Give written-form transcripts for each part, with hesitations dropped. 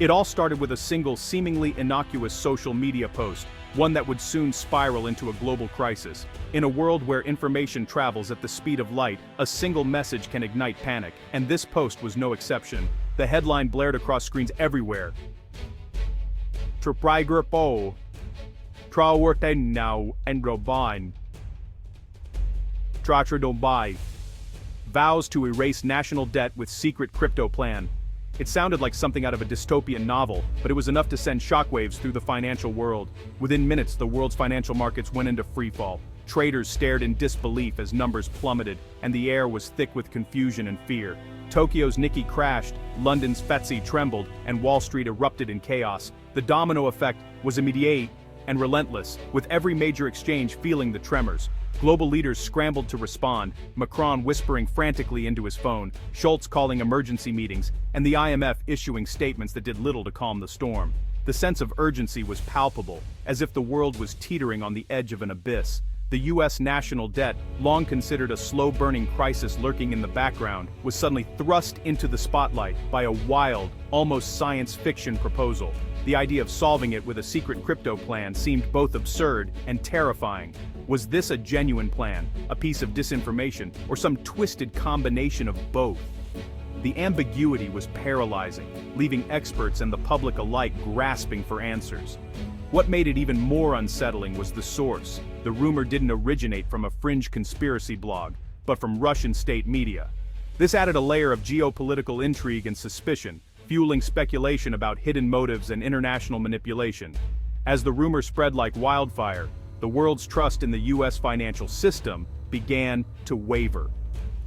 It all started with a single seemingly innocuous social media post, one that would soon spiral into a global crisis. In a world where information travels at the speed of light, a single message can ignite panic, and this post was no exception. The headline blared across screens everywhere. Trapigrupo. Trawortenau and Robin. Tratradombai. Vows to erase national debt with secret crypto plan. It sounded like something out of a dystopian novel, but it was enough to send shockwaves through the financial world. Within minutes, the world's financial markets went into freefall. Traders stared in disbelief as numbers plummeted, and the air was thick with confusion and fear. Tokyo's Nikkei crashed, London's FTSE trembled, and Wall Street erupted in chaos. The domino effect was immediate and relentless, with every major exchange feeling the tremors. Global leaders scrambled to respond, Macron whispering frantically into his phone, Schultz calling emergency meetings, and the IMF issuing statements that did little to calm the storm. The sense of urgency was palpable, as if the world was teetering on the edge of an abyss. The US national debt, long considered a slow-burning crisis lurking in the background, was suddenly thrust into the spotlight by a wild, almost science fiction proposal. The idea of solving it with a secret crypto plan seemed both absurd and terrifying. Was this a genuine plan, a piece of disinformation, or some twisted combination of both? The ambiguity was paralyzing, leaving experts and the public alike grasping for answers. What made it even more unsettling was the source. The rumor didn't originate from a fringe conspiracy blog, but from Russian state media. This added a layer of geopolitical intrigue and suspicion, fueling speculation about hidden motives and international manipulation. As the rumor spread like wildfire, the world's trust in the US financial system began to waver.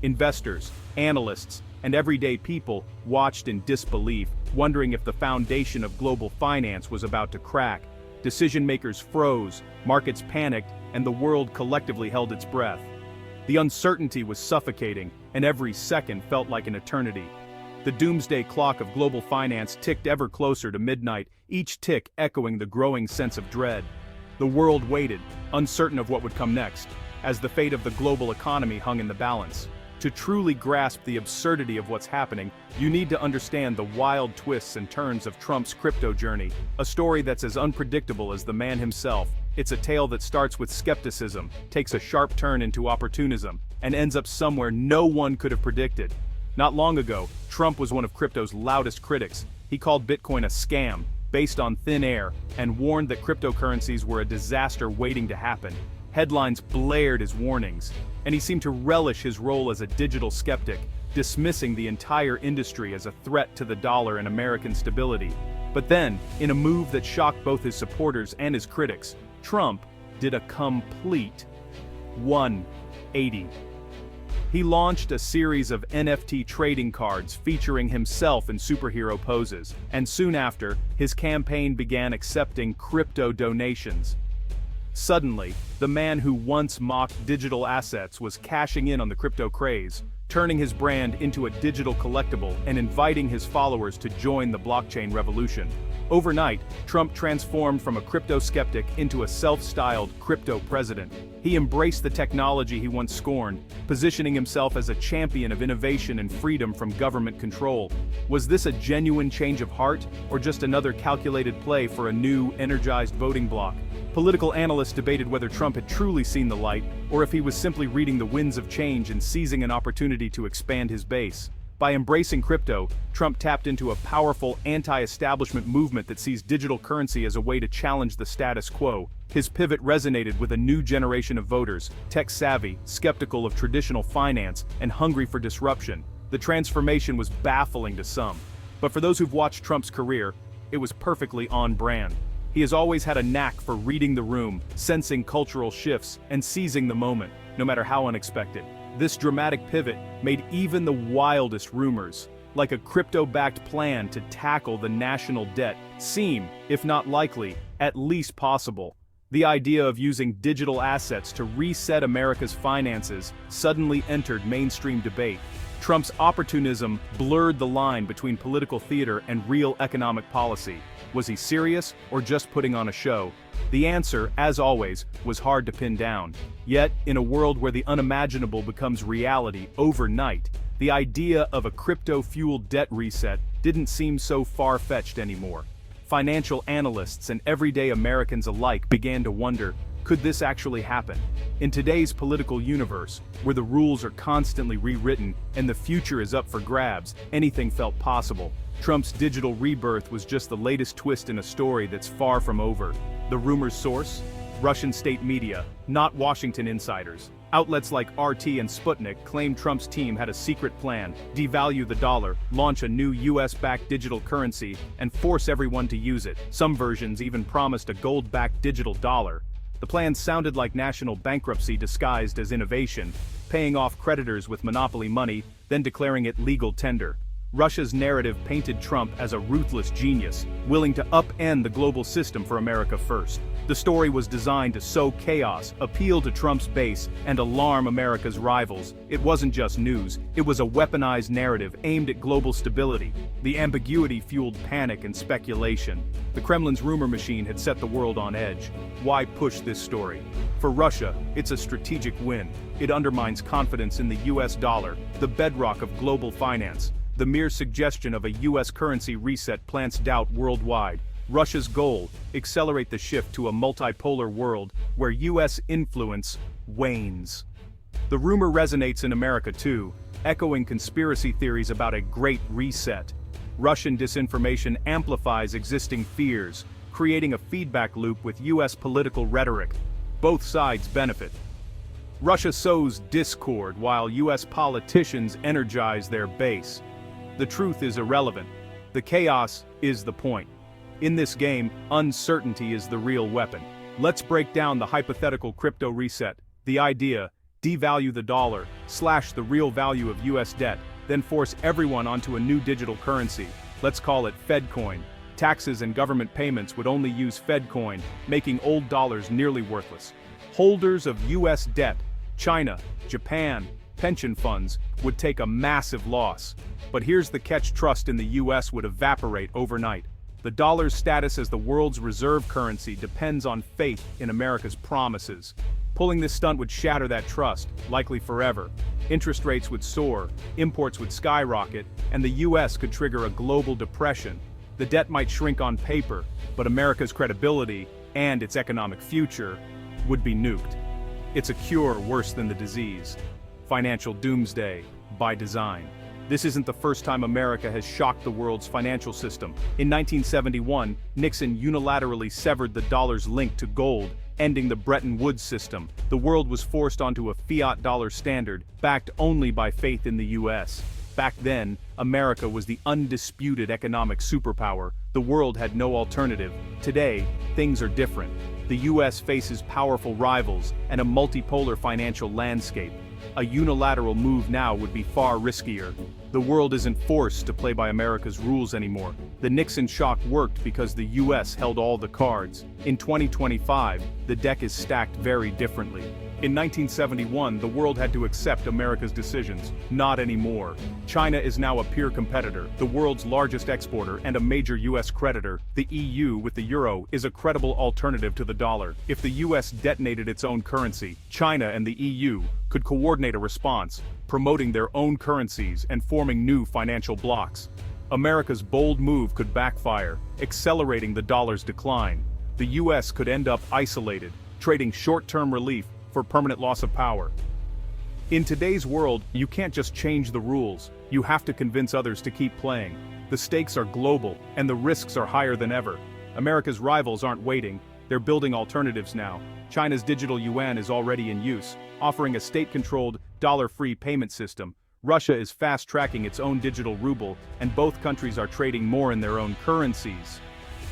Investors, analysts, and everyday people watched in disbelief, wondering if the foundation of global finance was about to crack. Decision-makers froze, markets panicked, and the world collectively held its breath. The uncertainty was suffocating, and every second felt like an eternity. The doomsday clock of global finance ticked ever closer to midnight, each tick echoing the growing sense of dread. The world waited, uncertain of what would come next, as the fate of the global economy hung in the balance. To truly grasp the absurdity of what's happening, you need to understand the wild twists and turns of Trump's crypto journey, a story that's as unpredictable as the man himself. It's a tale that starts with skepticism, takes a sharp turn into opportunism, and ends up somewhere no one could have predicted. Not long ago, Trump was one of crypto's loudest critics. He called Bitcoin a scam, based on thin air, and warned that cryptocurrencies were a disaster waiting to happen. Headlines blared his warnings, and he seemed to relish his role as a digital skeptic, dismissing the entire industry as a threat to the dollar and American stability. But then, in a move that shocked both his supporters and his critics, Trump did a complete 180. He launched a series of NFT trading cards featuring himself in superhero poses, and soon after, his campaign began accepting crypto donations. Suddenly, the man who once mocked digital assets was cashing in on the crypto craze, turning his brand into a digital collectible and inviting his followers to join the blockchain revolution. Overnight, Trump transformed from a crypto skeptic into a self-styled crypto president. He embraced the technology he once scorned, positioning himself as a champion of innovation and freedom from government control. Was this a genuine change of heart, or just another calculated play for a new, energized voting bloc? Political analysts debated whether Trump had truly seen the light, or if he was simply reading the winds of change and seizing an opportunity to expand his base. By embracing crypto, Trump tapped into a powerful anti-establishment movement that sees digital currency as a way to challenge the status quo. His pivot resonated with a new generation of voters, tech-savvy, skeptical of traditional finance, and hungry for disruption. The transformation was baffling to some. But for those who've watched Trump's career, it was perfectly on brand. He has always had a knack for reading the room, sensing cultural shifts, and seizing the moment, no matter how unexpected. This dramatic pivot made even the wildest rumors, like a crypto-backed plan to tackle the national debt, seem, if not likely, at least possible. The idea of using digital assets to reset America's finances suddenly entered mainstream debate. Trump's opportunism blurred the line between political theater and real economic policy. Was he serious, or just putting on a show? The answer, as always, was hard to pin down. Yet, in a world where the unimaginable becomes reality overnight, the idea of a crypto-fueled debt reset didn't seem so far-fetched anymore. Financial analysts and everyday Americans alike began to wonder, could this actually happen? In today's political universe, where the rules are constantly rewritten and the future is up for grabs, anything felt possible. Trump's digital rebirth was just the latest twist in a story that's far from over. The rumor's source? Russian state media, not Washington insiders. Outlets like RT and Sputnik claim Trump's team had a secret plan: devalue the dollar, launch a new US-backed digital currency, and force everyone to use it. Some versions even promised a gold-backed digital dollar. The plan sounded like national bankruptcy disguised as innovation, paying off creditors with monopoly money, then declaring it legal tender. Russia's narrative painted Trump as a ruthless genius, willing to upend the global system for America first. The story was designed to sow chaos, appeal to Trump's base, and alarm America's rivals. It wasn't just news, it was a weaponized narrative aimed at global stability. The ambiguity fueled panic and speculation. The Kremlin's rumor machine had set the world on edge. Why push this story? For Russia, it's a strategic win. It undermines confidence in the US dollar, the bedrock of global finance. The mere suggestion of a US currency reset plants doubt worldwide. Russia's goal: accelerate the shift to a multipolar world where US influence wanes. The rumor resonates in America too, echoing conspiracy theories about a great reset. Russian disinformation amplifies existing fears, creating a feedback loop with US political rhetoric. Both sides benefit. Russia sows discord while US politicians energize their base. The truth is irrelevant. The chaos is the point. In this game, uncertainty is the real weapon. Let's break down the hypothetical crypto reset. The idea: devalue the dollar, slash the real value of US debt, then force everyone onto a new digital currency. Let's call it FedCoin. Taxes and government payments would only use FedCoin, making old dollars nearly worthless. Holders of US debt, China, Japan, pension funds, would take a massive loss. But here's the catch: trust in the US would evaporate overnight. The dollar's status as the world's reserve currency depends on faith in America's promises. Pulling this stunt would shatter that trust, likely forever. Interest rates would soar, imports would skyrocket, and the US could trigger a global depression. The debt might shrink on paper, but America's credibility and its economic future would be nuked. It's a cure worse than the disease. Financial doomsday, by design. This isn't the first time America has shocked the world's financial system. In 1971, Nixon unilaterally severed the dollar's link to gold, ending the Bretton Woods system. The world was forced onto a fiat dollar standard, backed only by faith in the US. Back then, America was the undisputed economic superpower. The world had no alternative. Today, things are different. The US faces powerful rivals and a multipolar financial landscape. A unilateral move now would be far riskier. The world isn't forced to play by America's rules anymore. The Nixon shock worked because the US held all the cards. In 2025, the deck is stacked very differently. In 1971, the world had to accept America's decisions. Not anymore. China is now a peer competitor, the world's largest exporter and a major US creditor. The EU, with the euro, is a credible alternative to the dollar. If the US detonated its own currency, China and the EU could coordinate a response, promoting their own currencies and forming new financial blocs. America's bold move could backfire, accelerating the dollar's decline. The US could end up isolated, trading short-term relief for permanent loss of power. In today's world, you can't just change the rules, you have to convince others to keep playing. The stakes are global, and the risks are higher than ever. America's rivals aren't waiting, they're building alternatives now. China's digital yuan is already in use, offering a state-controlled, dollar-free payment system. Russia is fast-tracking its own digital ruble, and both countries are trading more in their own currencies.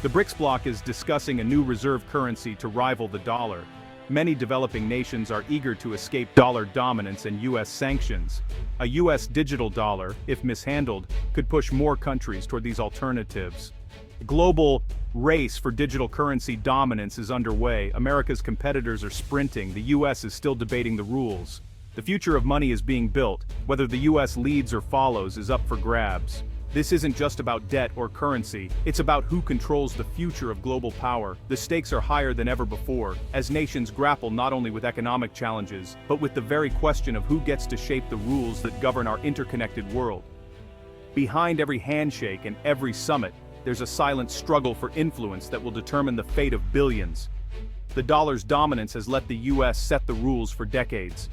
The BRICS bloc is discussing a new reserve currency to rival the dollar. Many developing nations are eager to escape dollar dominance and US sanctions. A US digital dollar, if mishandled, could push more countries toward these alternatives. The global race for digital currency dominance is underway. America's competitors are sprinting. The US is still debating the rules. The future of money is being built. Whether the US leads or follows is up for grabs. This isn't just about debt or currency, it's about who controls the future of global power. The stakes are higher than ever before, as nations grapple not only with economic challenges, but with the very question of who gets to shape the rules that govern our interconnected world. Behind every handshake and every summit, there's a silent struggle for influence that will determine the fate of billions. The dollar's dominance has let the US set the rules for decades.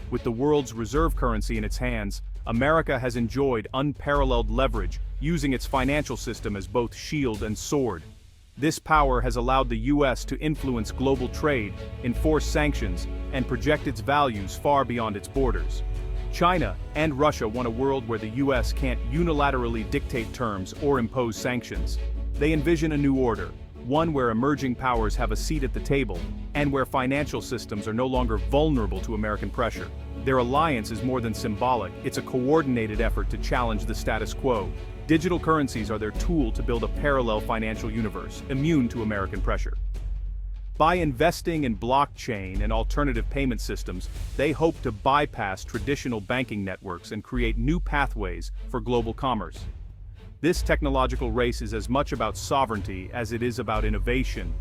With the world's reserve currency in its hands, America has enjoyed unparalleled leverage, using its financial system as both shield and sword. This power has allowed the US to influence global trade, enforce sanctions, and project its values far beyond its borders. China and Russia want a world where the US can't unilaterally dictate terms or impose sanctions. They envision a new order, one where emerging powers have a seat at the table, and where financial systems are no longer vulnerable to American pressure. Their alliance is more than symbolic, it's a coordinated effort to challenge the status quo. Digital currencies are their tool to build a parallel financial universe, immune to American pressure. By investing in blockchain and alternative payment systems, they hope to bypass traditional banking networks and create new pathways for global commerce. This technological race is as much about sovereignty as it is about innovation.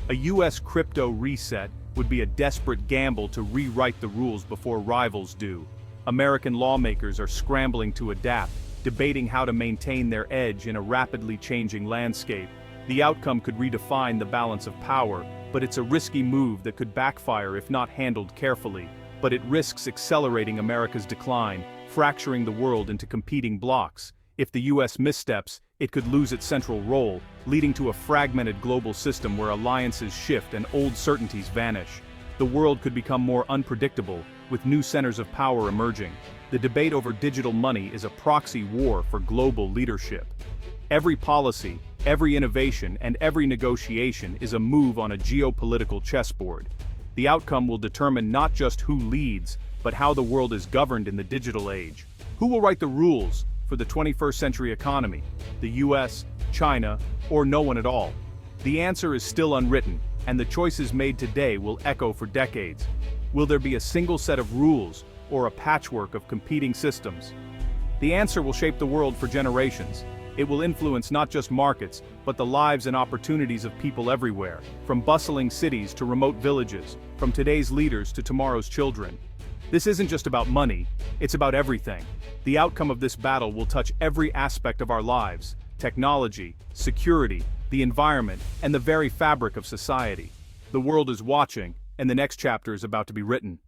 A US crypto reset would be a desperate gamble to rewrite the rules before rivals do. American lawmakers are scrambling to adapt, debating how to maintain their edge in a rapidly changing landscape. The outcome could redefine the balance of power, but it's a risky move that could backfire if not handled carefully. But it risks accelerating America's decline, fracturing the world into competing blocks. If the US missteps, it could lose its central role, leading to a fragmented global system where alliances shift and old certainties vanish. The world could become more unpredictable, with new centers of power emerging. The debate over digital money is a proxy war for global leadership. Every policy, every innovation, and every negotiation is a move on a geopolitical chessboard. The outcome will determine not just who leads, but how the world is governed in the digital age. Who will write the rules for the 21st century economy? The US, China, or no one at all? The answer is still unwritten, and the choices made today will echo for decades. Will there be a single set of rules, or a patchwork of competing systems? The answer will shape the world for generations. It will influence not just markets, but the lives and opportunities of people everywhere, from bustling cities to remote villages, from today's leaders to tomorrow's children. This isn't just about money, it's about everything. The outcome of this battle will touch every aspect of our lives: technology, security, the environment, and the very fabric of society. The world is watching, and the next chapter is about to be written.